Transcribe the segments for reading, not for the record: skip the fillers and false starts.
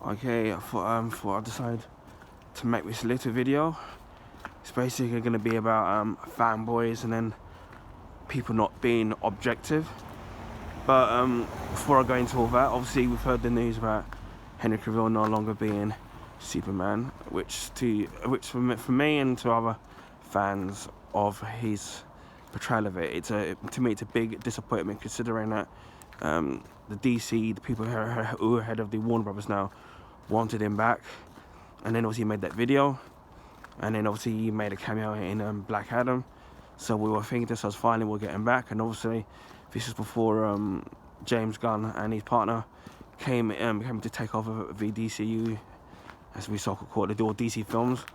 Okay, I decided to make this little video. It's basically going to be about fanboys and then people not being objective. But before I go into all that, obviously we've heard the news about Henry Cavill no longer being Superman, which for me and to other fans of his portrayal of it, to me it's a big disappointment, considering that the DC, the people who are head of the Warner Brothers now, wanted him back, and then obviously he made that video, and then obviously he made a cameo in Black Adam. So we were thinking to ourselves, finally we'll get him back, and obviously this is before James Gunn and his partner came to take over the DCU, as we so call it, they do all DC films,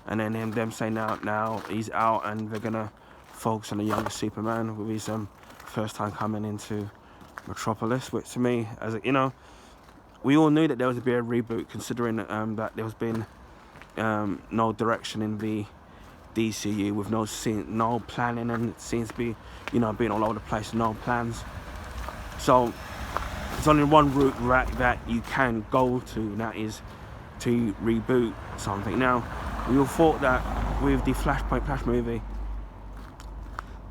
and then them saying now he's out and they're gonna focus on the younger Superman with his first time coming into Metropolis, which to me, as we all knew that there was to be a reboot, considering that there's been no direction in the DCU, with no planning, and it seems to be being all over the place, no plans. So there's only one route that you can go to, and that is to reboot something. Now we all thought that with the Flashpoint Flash movie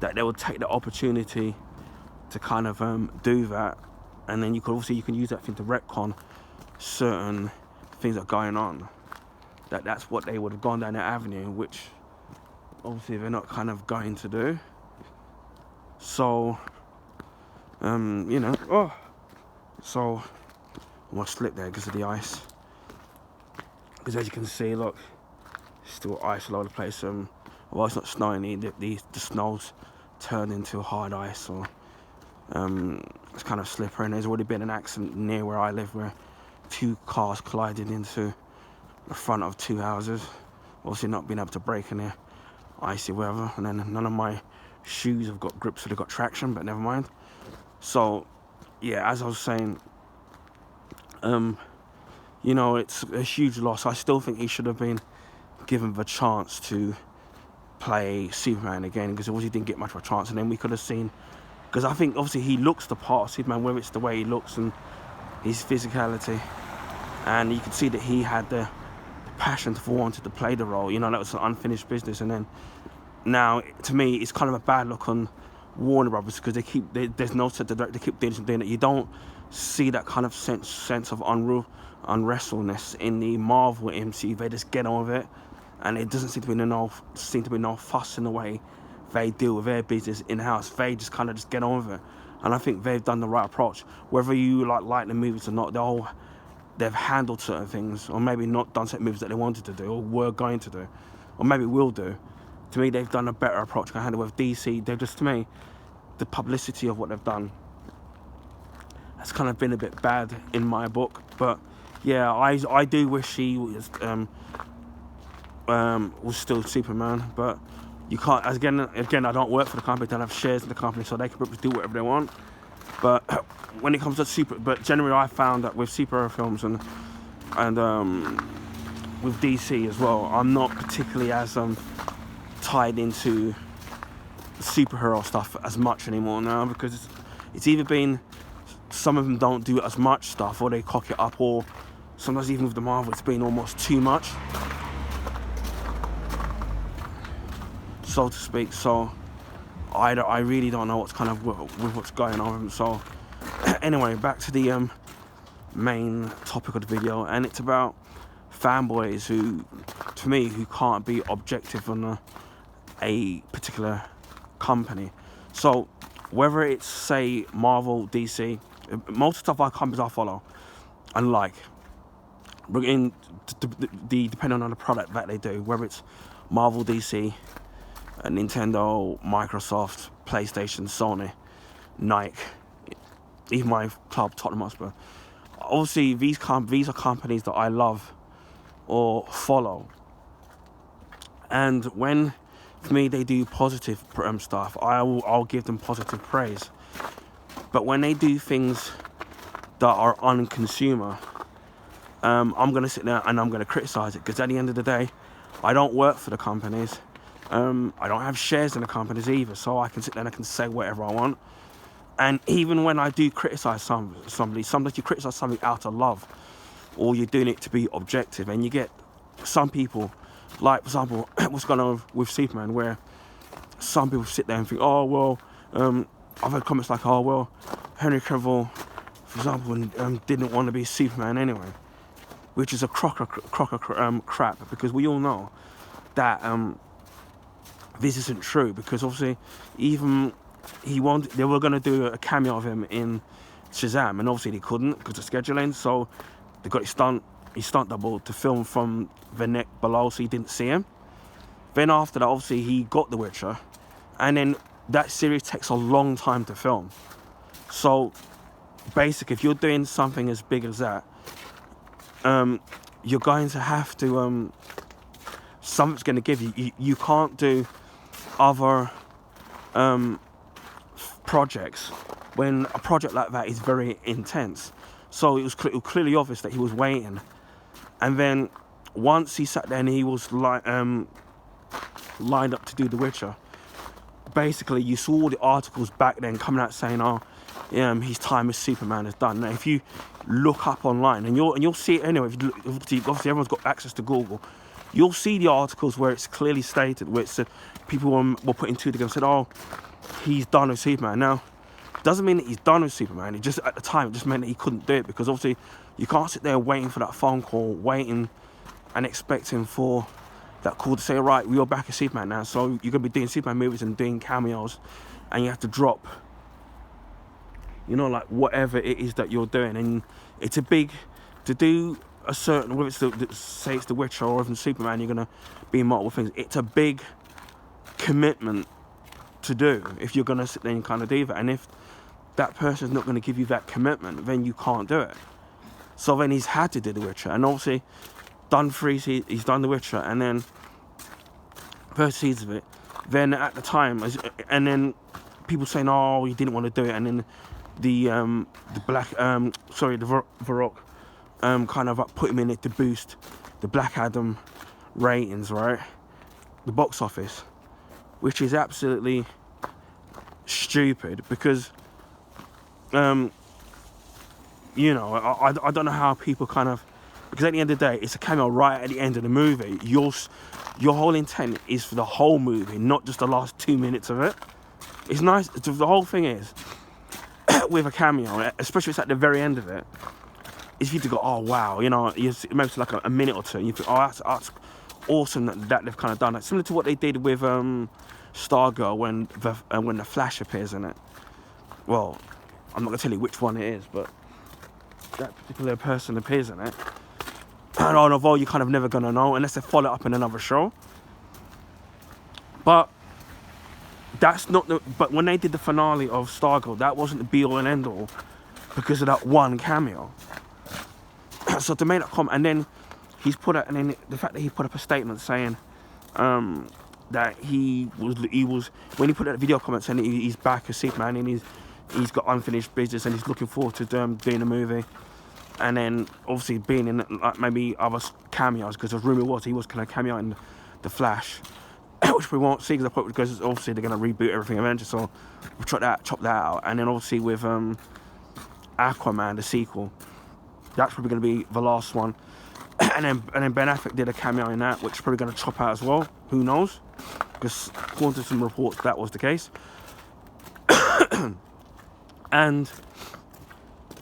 that they would take the opportunity to kind of do that, and then you can use that thing to retcon certain things that are going on. That's what they would have gone down that avenue, which obviously they're not kind of going to do. So so I almost slipped there because of the ice. Because as you can see, look, still ice all over the place. Well, it's not snowing, the snow's turned into hard ice, or it's kind of slippery, and there's already been an accident near where I live where 2 cars collided into the front of 2 houses. Obviously not being able to brake in the icy weather, and then none of my shoes have got grips, so they've got traction, but never mind. So yeah, as I was saying, it's a huge loss. I still think he should have been given the chance to play Superman again, because obviously didn't get much of a chance, and then we could have seen, because I think obviously he looks the part of Superman, whether it's the way he looks and his physicality, and you could see that he had the passion for wanting to play the role. That was an unfinished business, and then now to me it's kind of a bad look on Warner Brothers, because there's no set to direct. They keep doing it. You don't see that kind of sense of unwrestleness in the Marvel MCU. They just get on with it, and it doesn't seem to be no fuss in the way they deal with their business in-house. They just kind of just get on with it, and I think they've done the right approach. Whether you like the movies or not, they've handled certain things, or maybe not done certain movies that they wanted to do or were going to do, or maybe will do. To me, they've done a better approach. Can handle with DC. They've just, to me, the publicity of what they've done has kind of been a bit bad in my book. But yeah, I do wish he was still Superman, but you can't. Again, I don't work for the company. I don't have shares in the company, so they can do whatever they want. But when it comes to but generally I found that with superhero films and with DC as well, I'm not particularly as tied into superhero stuff as much anymore now, because it's either been some of them don't do as much stuff, or they cock it up, or sometimes even with the Marvel it's been almost too much, so to speak. So I really don't know what's kind of with what's going on. So anyway, back to the main topic of the video, and it's about fanboys who, to me, who can't be objective on a particular company. So whether it's, say, Marvel, DC, most stuff companies I follow and like, depending on the product that they do, whether it's Marvel, DC, Nintendo, Microsoft, PlayStation, Sony, Nike, even my club, Tottenham Hotspur. Obviously, these are companies that I love or follow, and when, for me, they do positive stuff, I'll give them positive praise. But when they do things that are un-consumer, I'm going to sit there and I'm going to criticize it, because at the end of the day, I don't work for the companies. I don't have shares in the companies either, so I can sit there and I can say whatever I want. And even when I do criticize somebody, sometimes you criticize something out of love. or you're doing it to be objective. And you get some people, like for example, what's going on with Superman, where some people sit there and think, oh well, I've heard comments like, oh well, Henry Cavill, for example, didn't want to be Superman anyway, which is a crock of crap, because we all know that this isn't true, because obviously even they were going to do a cameo of him in Shazam, and obviously they couldn't because of scheduling, so they got his stunt double to film from the neck below, so you didn't see him. Then after that, obviously he got The Witcher, and then that series takes a long time to film. So basically, if you're doing something as big as that, you're going to have to something's going to give you. You can't do other projects when a project like that is very intense. So it was clearly obvious that he was waiting, and then once he sat there and he was lined up to do The Witcher, basically you saw all the articles back then coming out saying, oh, his time as Superman is done. Now if you look up online, and you'll see it anyway, if you look, obviously everyone's got access to Google, you'll see the articles where it's clearly stated, where it said people were putting two together and said, oh, he's done with Superman. Now doesn't mean that he's done with Superman. It just, at the time, it just meant that he couldn't do it, because obviously you can't sit there waiting for that phone call, waiting and expecting for that call to say, right, we're back as Superman now, so you're gonna be doing Superman movies and doing cameos, and you have to drop, like whatever it is that you're doing. And it's a big, to do a certain, whether it's say it's The Witcher or even Superman, you're gonna be in multiple things. It's a big commitment to do if you're gonna sit there and kind of do that. And if that person's not going to give you that commitment, then you can't do it. So then he's had to do The Witcher, and obviously he's done The Witcher, and then first season of it, then at the time, and then people saying, oh, he didn't want to do it, and then the Varrock kind of put him in it to boost the Black Adam ratings, right, the box office, which is absolutely stupid, because I don't know how people kind of, because at the end of the day, it's a cameo right at the end of the movie. Your whole intent is for the whole movie, not just the last 2 minutes of it. It's nice. The whole thing is, with a cameo, especially if it's at the very end of it, is for you to go, oh wow, maybe it's like a minute or two, and you think, oh, that's awesome that they've kind of done that. Similar to what they did with Stargirl when the Flash appears in it. Well, I'm not going to tell you which one it is, but that particular person appears in it. And although you're kind of never going to know unless they follow it up in another show. But that's not but when they did the finale of Stargirl, that wasn't the be all and end all because of that one cameo. So to make that comment, and then the fact that he put up a statement saying that he was when he put out a video comment saying that he's back as Superman, and he's got unfinished business and he's looking forward to doing a movie, and then obviously being in like maybe other cameos, because the rumor was he was going to cameo in the Flash, which we won't see because obviously they're going to reboot everything eventually, so we'll chop that out. And then obviously with Aquaman, the sequel, that's probably going to be the last one. And then Ben Affleck did a cameo in that, which is probably going to chop out as well. Who knows? Because according to some reports, that was the case. And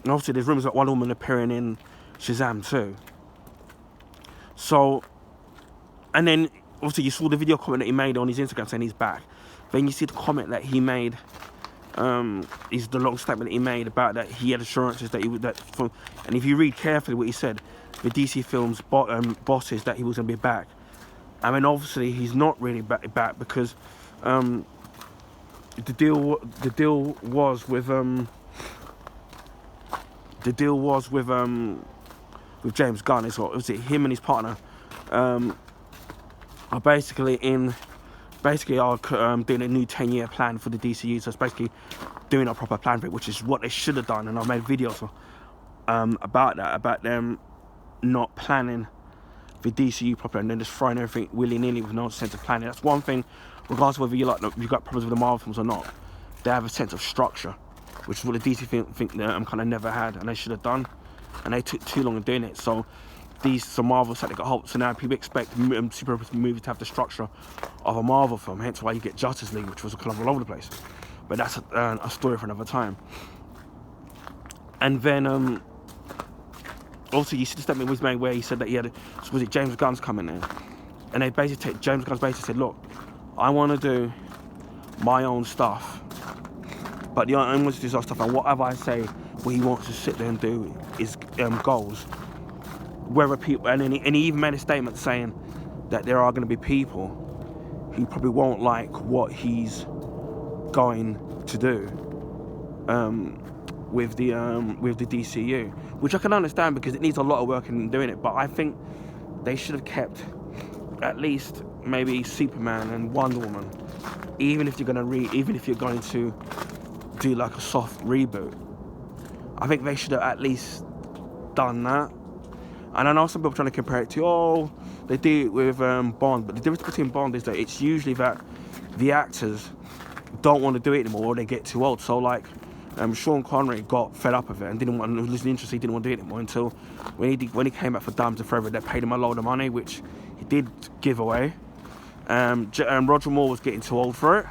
obviously there's rumours about Wonder Woman appearing in Shazam too. So, and then obviously you saw the video comment that he made on his Instagram saying he's back. Then you see the comment that he made, is the long statement that he made about that he had assurances that and if you read carefully what he said, the DC Films bosses, that he was going to be back. I mean, obviously he's not really back because the deal was with James Gunn. Is what was it? Him and his partner are basically doing a new 10-year plan for the DCU. So it's basically doing a proper plan for it, which is what they should have done. And I made videos about that, about them not planning the DCU properly and then just throwing everything willy-nilly with no sense of planning. That's one thing, regardless of whether you've got problems with the Marvel films or not. They have a sense of structure, which is what the DC think kind of never had, and they should have done. and they took too long in doing it. So Marvel said they got hold. So now people expect superhero movies to have the structure of a Marvel film. Hence why you get Justice League, which was kind of all over the place. But that's a story for another time. And then also you see the statement was made where he said that he had was it James Gunn's coming in, and they basically James Gunn's basically said, look, I want to do my own stuff, but I want to do his own stuff, and whatever I say, what he wants to sit there and do is goals. Whether people, and he even made a statement saying that there are going to be people who probably won't like what he's going to do with the DCU, which I can understand because it needs a lot of work in doing it. But I think they should have kept at least maybe Superman and Wonder Woman, even if you're going to do like a soft reboot. I think they should have at least done that. And I know some people are trying to compare it to, they do it with Bond, but the difference between Bond is that it's usually that the actors don't want to do it anymore or they get too old. So like Sean Connery got fed up with it and didn't want to lose the interest. He didn't want to do it anymore until when he came back for Diamonds Are Forever, they paid him a load of money, which he did give away. Roger Moore was getting too old for it.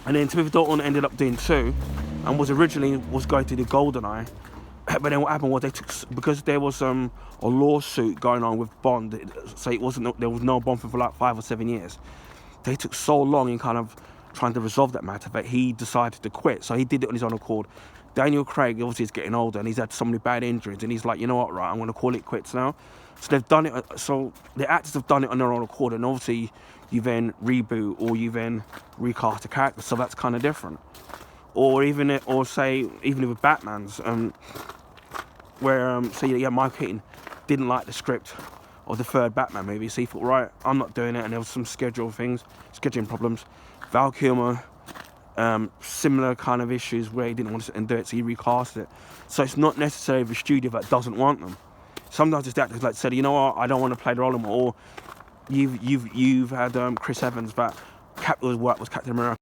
And then Timothy Dalton ended up doing 2 and was going to do GoldenEye. But then what happened was because there was a lawsuit going on with Bond, so there was no Bond for like 5 or 7 years. They took so long in kind of trying to resolve that matter that he decided to quit. So he did it on his own accord. Daniel Craig obviously is getting older and he's had so many bad injuries, and he's like, you know what, right, I'm going to call it quits now. So they've done it. So the actors have done it on their own accord, and obviously you then reboot or you then recast a character. So that's kind of different. Even with Batman's, where Michael Keaton didn't like the script of the 3rd Batman movie, so he thought, right, I'm not doing it, and there was some scheduling problems. Val Kilmer, similar kind of issues where he didn't want to sit and do it, so he recast it. So it's not necessarily the studio that doesn't want them. Sometimes it's the actors like said, you know what, I don't want to play the role anymore. Or you've had Chris Evans that was Captain America